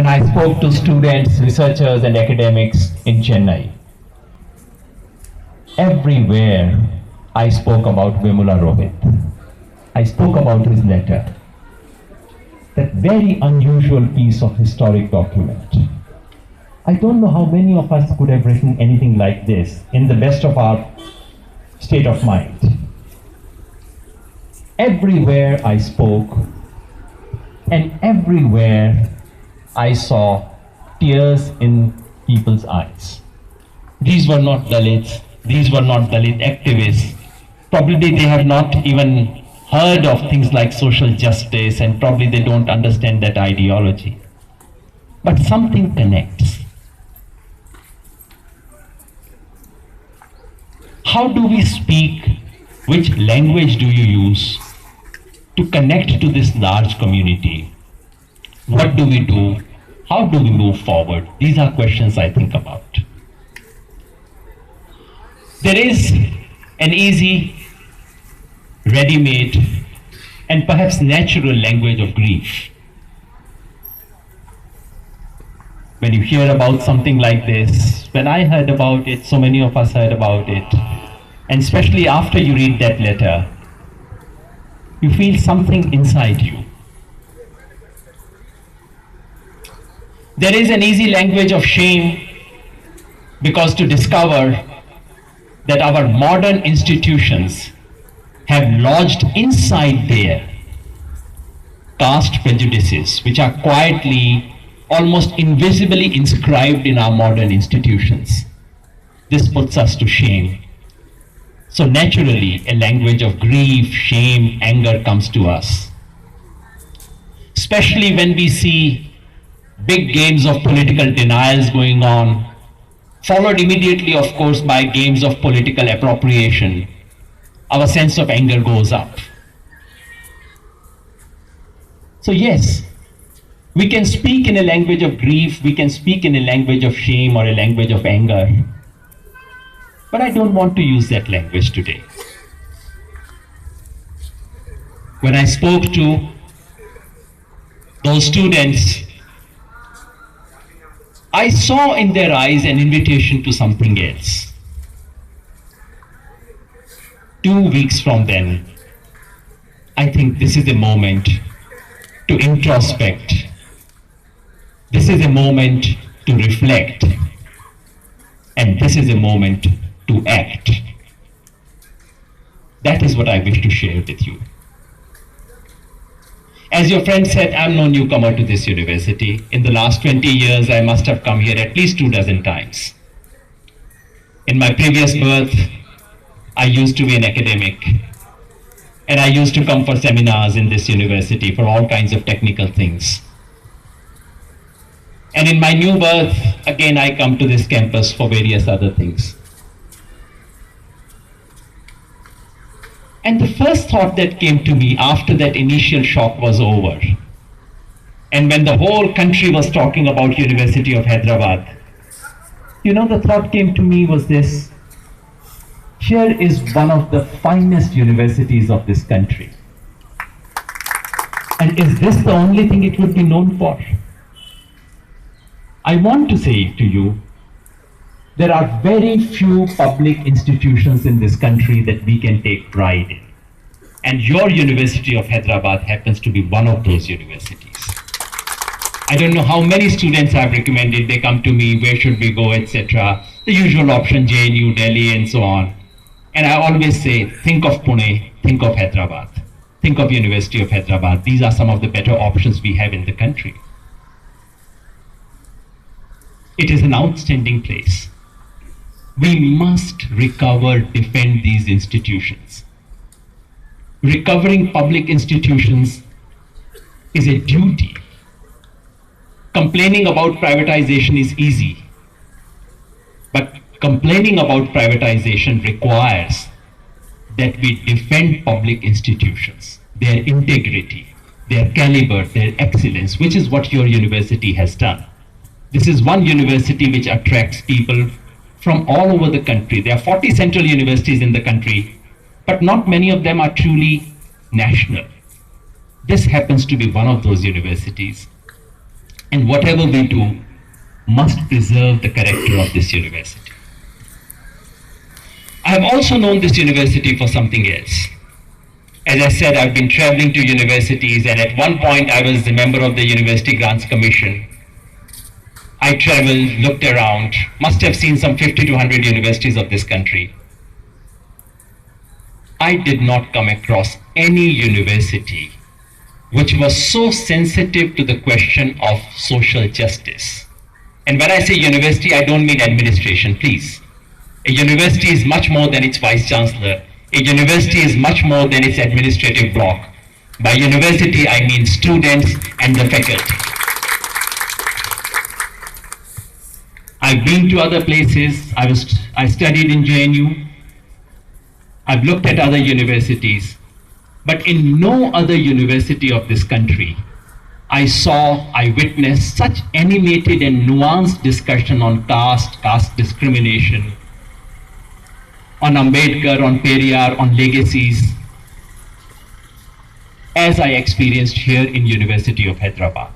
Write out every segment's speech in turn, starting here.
and I spoke to students, researchers, and academics in Chennai. Everywhere I spoke about Vimula Rohit. I spoke about his letter, that very unusual piece of historic document. I don't know how many of us could have written anything like this in the best of our state of mind. Everywhere I spoke, and everywhere I saw tears in people's eyes. These were not Dalits, these were not Dalit activists. Probably they have not even heard of things like social justice, and probably they don't understand that ideology. But something connects. How do we speak? Which language do you use to connect to this large community? What do we do? How do we move forward? These are questions I think about. There is an easy, ready-made, and perhaps natural language of grief. When you hear about something like this, when I heard about it, so many of us heard about it, and especially after you read that letter, you feel something inside you. There is an easy language of shame, because to discover that our modern institutions have lodged inside there caste prejudices, which are quietly, almost invisibly inscribed in our modern institutions. This puts us to shame. So naturally, a language of grief, shame, anger comes to us. Especially when we see big games of political denials going on, followed immediately, of course, by games of political appropriation. Our sense of anger goes up. So yes, we can speak in a language of grief, we can speak in a language of shame or a language of anger. But I don't want to use that language today. When I spoke to those students, I saw in their eyes an invitation to something else. 2 weeks from then, I think this is a moment to introspect. This is a moment to reflect. And this is a moment to act. That is what I wish to share with you. As your friend said, I'm no newcomer to this university. In the last 20 years, I must have come here at least 24 times. In my previous birth, I used to be an academic, and I used to come for seminars in this university for all kinds of technical things. And in my new birth, again, I come to this campus for various other things. And the first thought that came to me after that initial shock was over, and when the whole country was talking about University of Hyderabad, the thought came to me was this: here is one of the finest universities of this country. And is this the only thing it would be known for? I want to say to you, there are very few public institutions in this country that we can take pride in. And your University of Hyderabad happens to be one of those universities. I don't know how many students I've recommended. They come to me, where should we go, etc. The usual option, JNU, Delhi, and so on. And I always say, think of Pune, think of Hyderabad, think of University of Hyderabad. These are some of the better options we have in the country. It is an outstanding place. We must recover, defend these institutions. Recovering public institutions is a duty. Complaining about privatization is easy, but complaining about privatization requires that we defend public institutions, their integrity, their caliber, their excellence, which is what your university has done. This is one university which attracts people from all over the country. There are 40 central universities in the country, but not many of them are truly national. This happens to be one of those universities. And whatever we do must preserve the character of this university. I have also known this university for something else. As I said, I've been traveling to universities, and at one point I was a member of the University Grants Commission. I traveled, looked around, must have seen some 50 to 100 universities of this country. I did not come across any university which was so sensitive to the question of social justice. And when I say university, I don't mean administration, please. A university is much more than its vice chancellor. A university is much more than its administrative block. By university, I mean students and the faculty. I've been to other places. I studied in JNU. I've looked at other universities. But in no other university of this country, I witnessed such animated and nuanced discussion on caste discrimination, on Ambedkar, on Periyar, on legacies, as I experienced here in University of Hyderabad.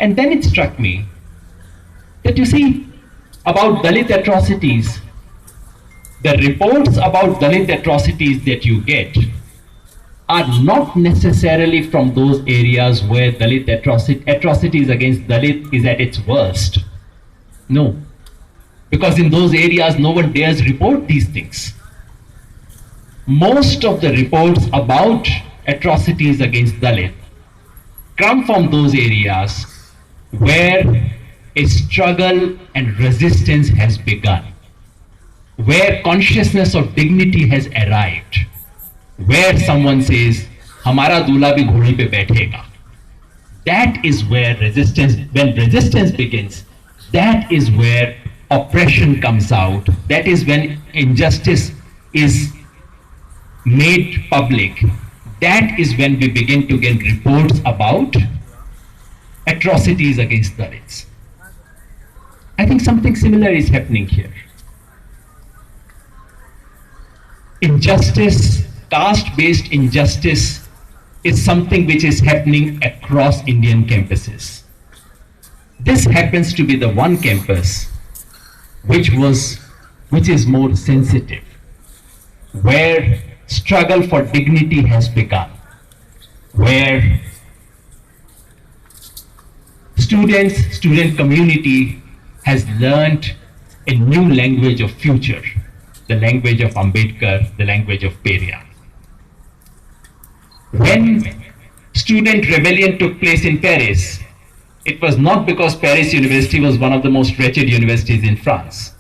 And then it struck me that, you see, about Dalit atrocities, the reports about Dalit atrocities that you get are not necessarily from those areas where Dalit atrocities against Dalit is at its worst. No, because in those areas no one dares report these things. Most of the reports about atrocities against Dalit come from those areas where a struggle and resistance has begun, where consciousness of dignity has arrived, where someone says, "Hamara दूल्हा भी घोड़े पे बैठेगा." That is where when resistance begins, that is where oppression comes out. That is when injustice is made public. That is when we begin to get reports about atrocities against Dalits. I think something similar is happening here. Injustice, caste-based injustice, is something which is happening across Indian campuses. This happens to be the one campus which is more sensitive, where struggle for dignity has begun, where student community has learned a new language of future, the language of Ambedkar, the language of Periyar. When student rebellion took place in Paris, it was not because Paris University was one of the most wretched universities in France,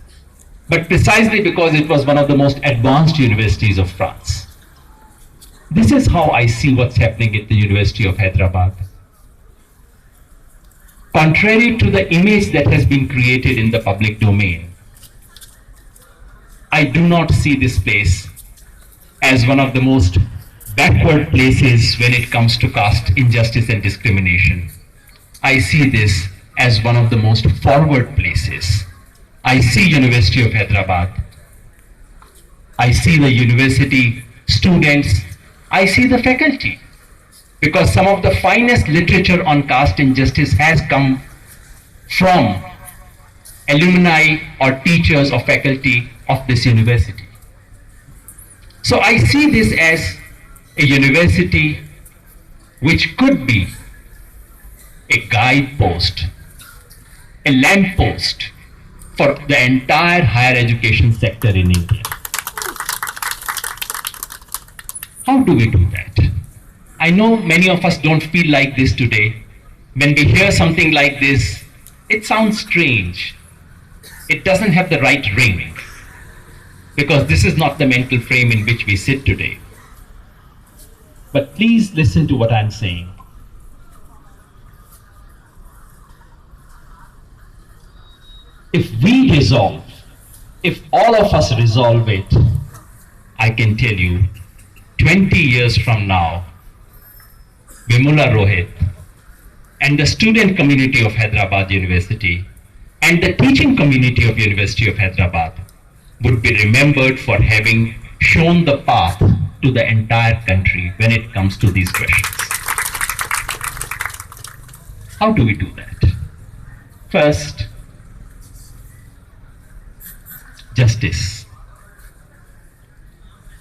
but precisely because it was one of the most advanced universities of France. This is how I see what's happening at the University of Hyderabad. Contrary to the image that has been created in the public domain, I do not see this place as one of the most backward places when it comes to caste injustice and discrimination. I see this as one of the most forward places. I see University of Hyderabad. I see the university students. I see the faculty. Because some of the finest literature on caste injustice has come from alumni or teachers or faculty of this university. So I see this as a university which could be a guidepost, a lamppost for the entire higher education sector in India. How do we do that? I know many of us don't feel like this today. When we hear something like this, it sounds strange. It doesn't have the right ring, because this is not the mental frame in which we sit today. But please listen to what I'm saying. If we resolve, if all of us resolve it, I can tell you, 20 years from now, Vimula Rohit and the student community of Hyderabad University and the teaching community of University of Hyderabad would be remembered for having shown the path to the entire country when it comes to these questions. How do we do that? First, justice.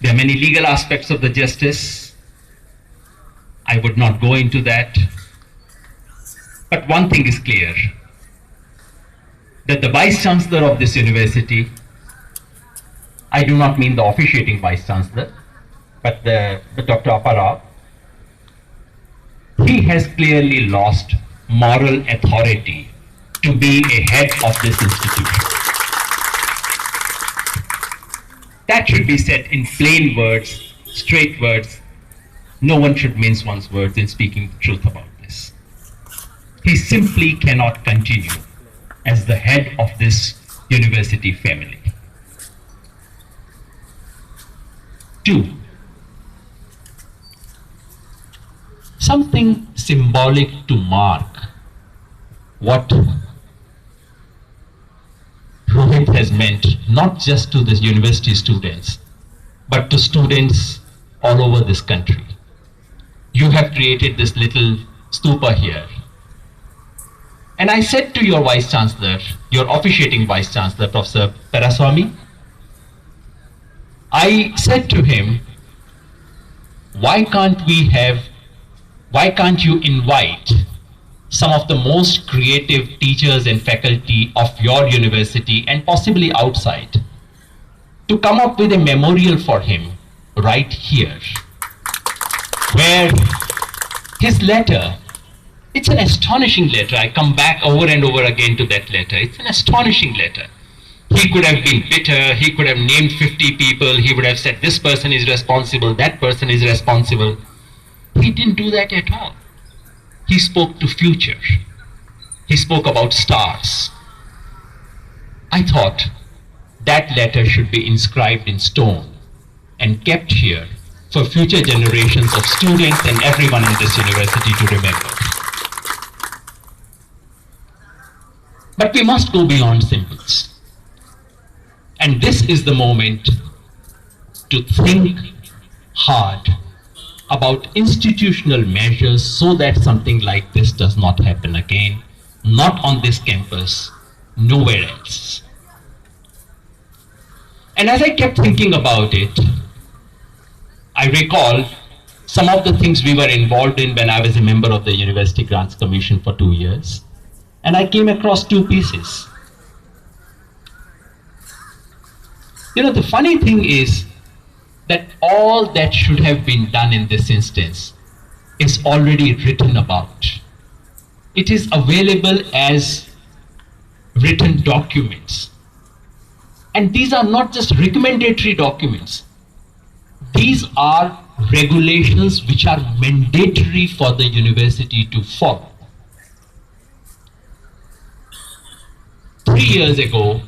There are many legal aspects of the justice. I would not go into that. But one thing is clear, that the Vice Chancellor of this university, I do not mean the officiating Vice Chancellor, but the Dr. Aparab, he has clearly lost moral authority to be a head of this institution. That should be said in plain words, straight words. No one should mince one's words in speaking the truth about this. He simply cannot continue as the head of this university family. 2, something symbolic to mark what Rohit has meant not just to the university students, but to students all over this country. You have created this little stupa here. And I said to your Vice Chancellor, your officiating Vice Chancellor, Professor Paraswamy, I said to him, why can't you invite some of the most creative teachers and faculty of your university and possibly outside to come up with a memorial for him right here, where his letter, it's an astonishing letter. I come back over and over again to that letter. It's an astonishing letter. He could have been bitter, he could have named 50 people, he would have said this person is responsible, that person is responsible. He didn't do that at all. He spoke to future. He spoke about stars. I thought that letter should be inscribed in stone and kept here for future generations of students and everyone in this university to remember. But we must go beyond symbols. And this is the moment to think hard about institutional measures so that something like this does not happen again, not on this campus, nowhere else. And as I kept thinking about it, I recall some of the things we were involved in when I was a member of the University Grants Commission for 2 years. And I came across 2 pieces. You know, the funny thing is that all that should have been done in this instance is already written about. It is available as written documents. And these are not just recommendatory documents. These are regulations which are mandatory for the university to follow. 3 years ago,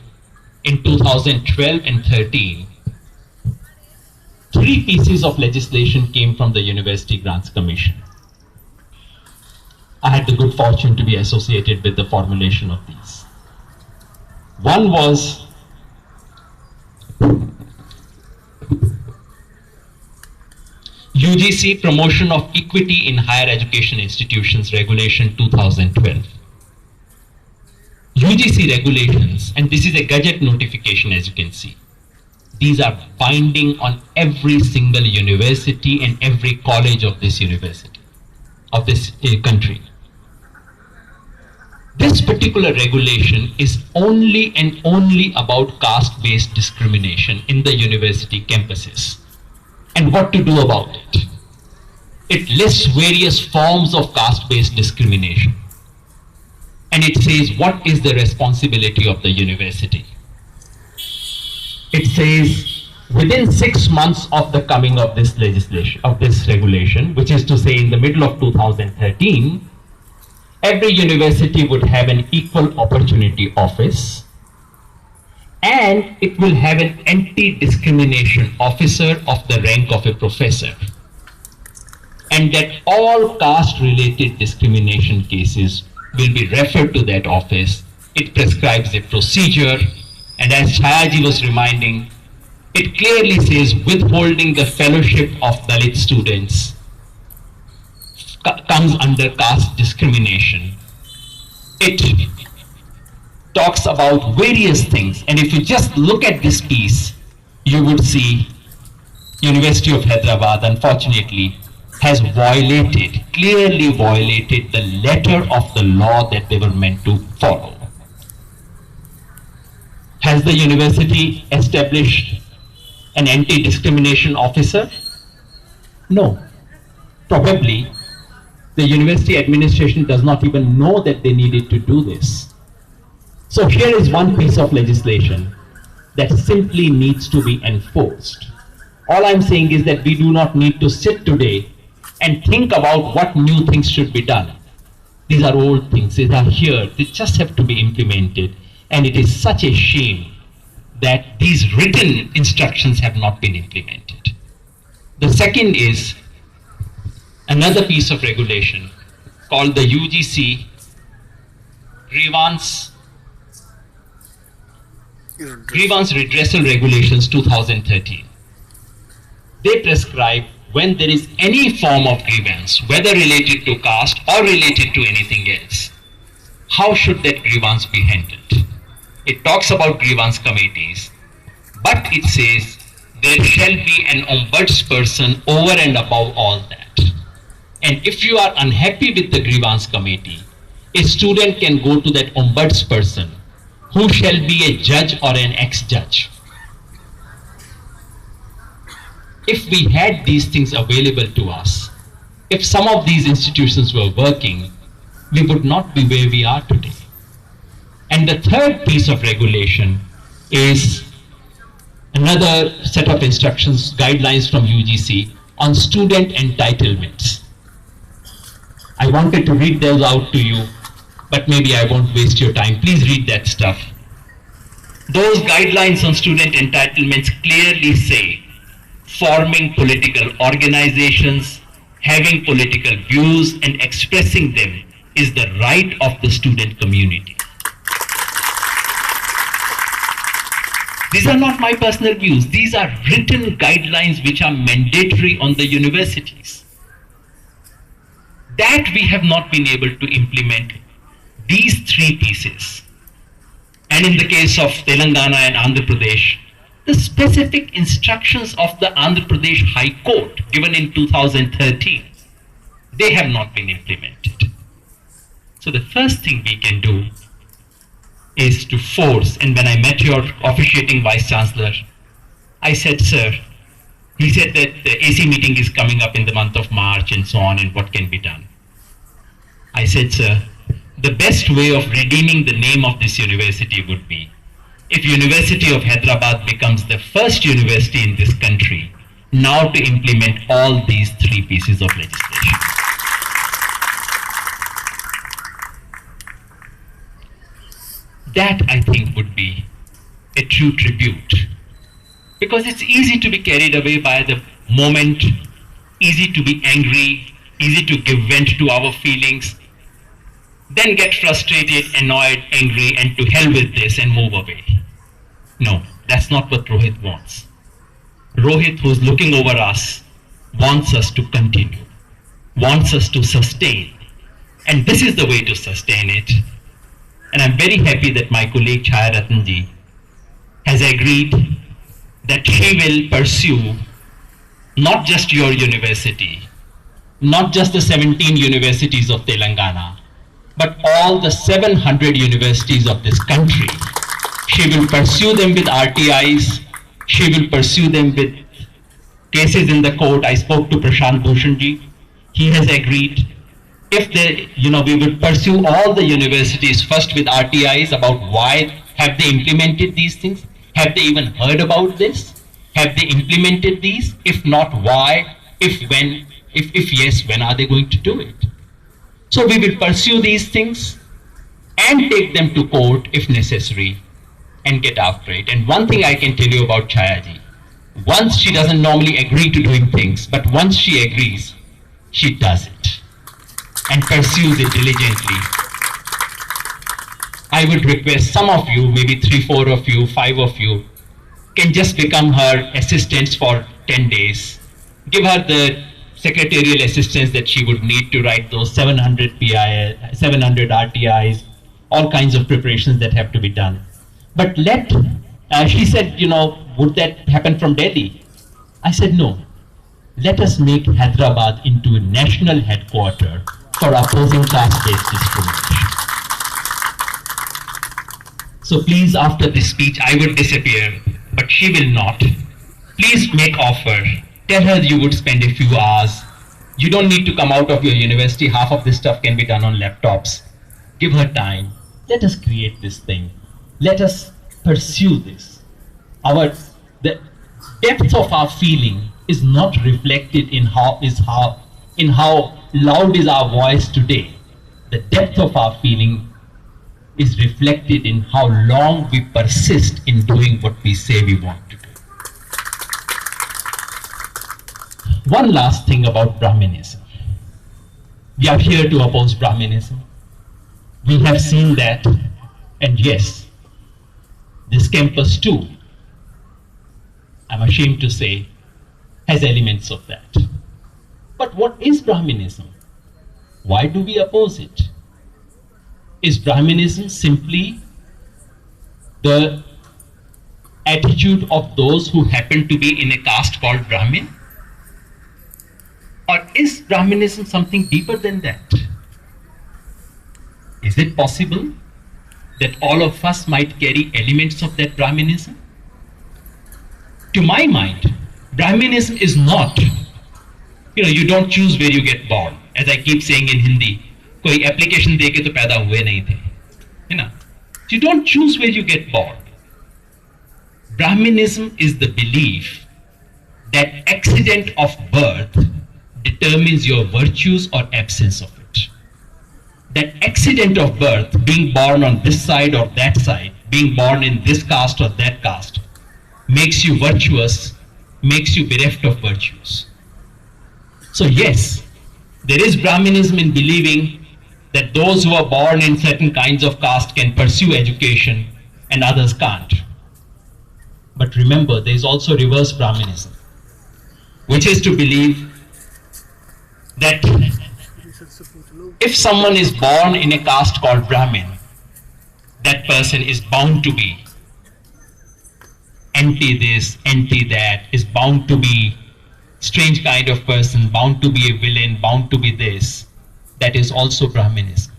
in 2012 and 13, 3 pieces of legislation came from the University Grants Commission. I had the good fortune to be associated with the formulation of these. One was UGC Promotion of Equity in Higher Education Institutions Regulation 2012. UGC regulations, and this is a Gazette notification as you can see. These are binding on every single university and every college of this university, of this country. This particular regulation is only and only about caste-based discrimination in the university campuses and what to do about it. It lists various forms of caste-based discrimination. And it says what is the responsibility of the university. It says within 6 months of the coming of this legislation, of this regulation, which is to say in the middle of 2013, every university would have an equal opportunity office and it will have an anti-discrimination officer of the rank of a professor, and that all caste-related discrimination cases will be referred to that office. It prescribes a procedure, and as Chayaji was reminding, it clearly says withholding the fellowship of Dalit students comes under caste discrimination, It talks about various things, and if you just look at this piece, you would see University of Hyderabad, unfortunately, has violated, clearly violated the letter of the law that they were meant to follow. Has the university established an anti-discrimination officer? No. Probably the university administration does not even know that they needed to do this. So here is one piece of legislation that simply needs to be enforced. All I'm saying is that we do not need to sit today and think about what new things should be done. These are old things, these are here, they just have to be implemented. And it is such a shame that these written instructions have not been implemented. The second is another piece of regulation called the UGC Grievance Redressal Regulations 2013. They prescribe when there is any form of grievance, whether related to caste or related to anything else, how should that grievance be handled? It talks about grievance committees, but it says there shall be an ombudsperson over and above all that. And if you are unhappy with the grievance committee, a student can go to that ombudsperson, who shall be a judge or an ex-judge. If we had these things available to us, if some of these institutions were working, we would not be where we are today. And the third piece of regulation is another set of instructions, guidelines from UGC on student entitlements. I wanted to read those out to you, but maybe I won't waste your time. Please read that stuff. Those guidelines on student entitlements clearly say forming political organizations, having political views and expressing them is the right of the student community. These are not my personal views. These are written guidelines which are mandatory on the universities. That we have not been able to implement these three pieces. And in the case of Telangana and Andhra Pradesh, the specific instructions of the Andhra Pradesh High Court given in 2013, they have not been implemented. So the first thing we can do is to force, and when I met your officiating Vice Chancellor, I said, sir, he said that the AC meeting is coming up in the month of March and so on, and what can be done? I said, sir, the best way of redeeming the name of this university would be if University of Hyderabad becomes the first university in this country now to implement all these three pieces of legislation. That, I think, would be a true tribute. Because it's easy to be carried away by the moment, easy to be angry, easy to give vent to our feelings, then get frustrated, annoyed, angry, and to hell with this and move away. No, that's not what Rohit wants. Rohit, who's looking over us, wants us to continue, wants us to sustain. And this is the way to sustain it. And I'm very happy that my colleague Chaya Ratanji has agreed that she will pursue not just your university, not just the 17 universities of Telangana, but all the 700 universities of this country. She will pursue them with RTIs. She will pursue them with cases in the court. I spoke to Prashant Bhushanji. He has agreed. If they, we will pursue all the universities first with RTIs about why have they implemented these things? Have they even heard about this? Have they implemented these? If not, why? If when? If yes, when are they going to do it? So we will pursue these things and take them to court if necessary and get after it. And one thing I can tell you about Chayaji, once she doesn't normally agree to doing things, but once she agrees, she does it and pursues it diligently. I would request some of you, maybe 3, 4 of you, 5 of you, can just become her assistants for 10 days. Give her the secretarial assistance that she would need to write those 700 RTIs, all kinds of preparations that have to be done. But she said, would that happen from Delhi? I said, no. Let us make Hyderabad into a national headquarters for opposing caste-based discrimination. So please, after this speech, I would disappear, but she will not. Please make offer. Tell her you would spend a few hours. You don't need to come out of your university. Half of this stuff can be done on laptops. Give her time. Let us create this thing. Let us pursue this. The depth of our feeling is not reflected in how loud is our voice today. The depth of our feeling is reflected in how long we persist in doing what we say we want to do. One last thing about Brahminism. We are here to oppose Brahminism. We have seen that, and yes, this campus too, I'm ashamed to say, has elements of that. But what is Brahminism? Why do we oppose it? Is Brahminism simply the attitude of those who happen to be in a caste called Brahmin? Or is Brahminism something deeper than that? Is it possible that all of us might carry elements of that Brahminism? To my mind, Brahminism is not, you don't choose where you get born. As I keep saying in Hindi, कोई application दे के तो पैदा हुए नहीं थे, है ना? You don't choose where you get born. Brahminism is the belief that accident of birth determines your virtues or absence of it. That accident of birth, being born on this side or that side, being born in this caste or that caste, makes you virtuous, makes you bereft of virtues. So yes, there is Brahminism in believing that those who are born in certain kinds of caste can pursue education and others can't. But remember, there is also reverse Brahminism, which is to believe that if someone is born in a caste called Brahmin, that person is bound to be anti this, anti that, is bound to be strange kind of person, bound to be a villain, bound to be this. That is also Brahminism.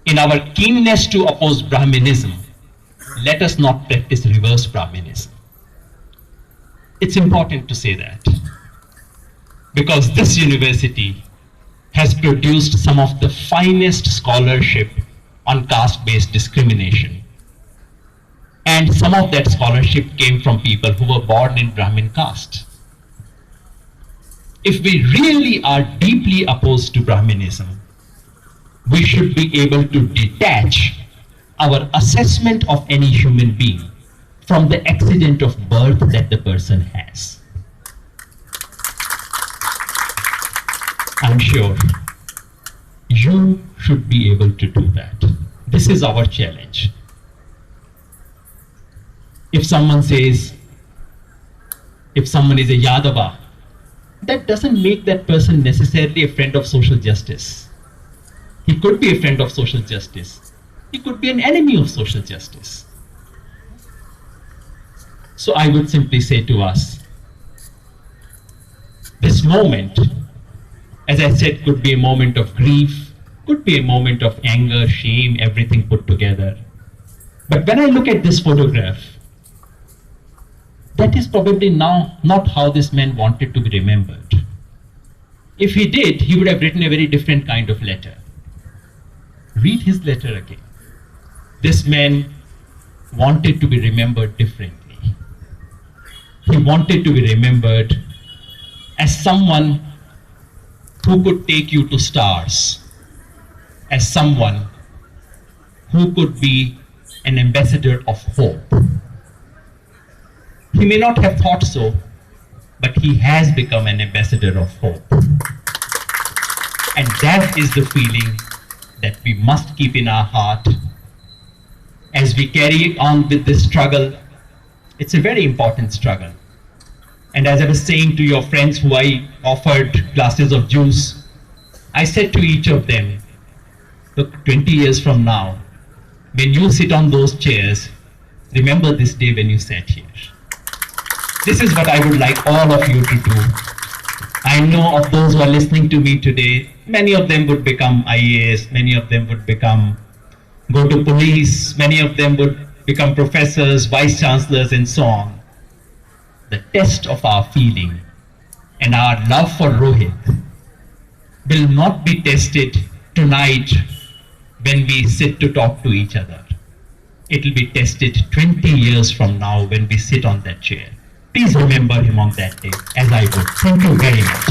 In our keenness to oppose Brahminism, let us not practice reverse Brahminism. It's important to say that, because this university has produced some of the finest scholarship on caste-based discrimination. And some of that scholarship came from people who were born in Brahmin caste. If we really are deeply opposed to Brahminism, we should be able to detach our assessment of any human being from the accident of birth that the person has. I'm sure you should be able to do that. This is our challenge. If someone says, if someone is a Yadava, that doesn't make that person necessarily a friend of social justice. He could be a friend of social justice. He could be an enemy of social justice. So I would simply say to us, this moment, as I said, could be a moment of grief, could be a moment of anger, shame, everything put together. But when I look at this photograph, that is probably now not how this man wanted to be remembered. If he did, he would have written a very different kind of letter. Read his letter again. This man wanted to be remembered differently. He wanted to be remembered as someone who could take you to stars, as someone who could be an ambassador of hope. He may not have thought so, but he has become an ambassador of hope. And that is the feeling that we must keep in our heart as we carry on with this struggle. It's a very important struggle. And as I was saying to your friends who I offered glasses of juice, I said to each of them, look, 20 years from now, when you sit on those chairs, remember this day when you sat here. This is what I would like all of you to do. I know of those who are listening to me today, many of them would become IAS, many of them would go to police, many of them would become professors, vice chancellors, and so on. The test of our feeling and our love for Rohit will not be tested tonight when we sit to talk to each other. It will be tested 20 years from now when we sit on that chair. Please remember him on that day, as I would. Thank you very much.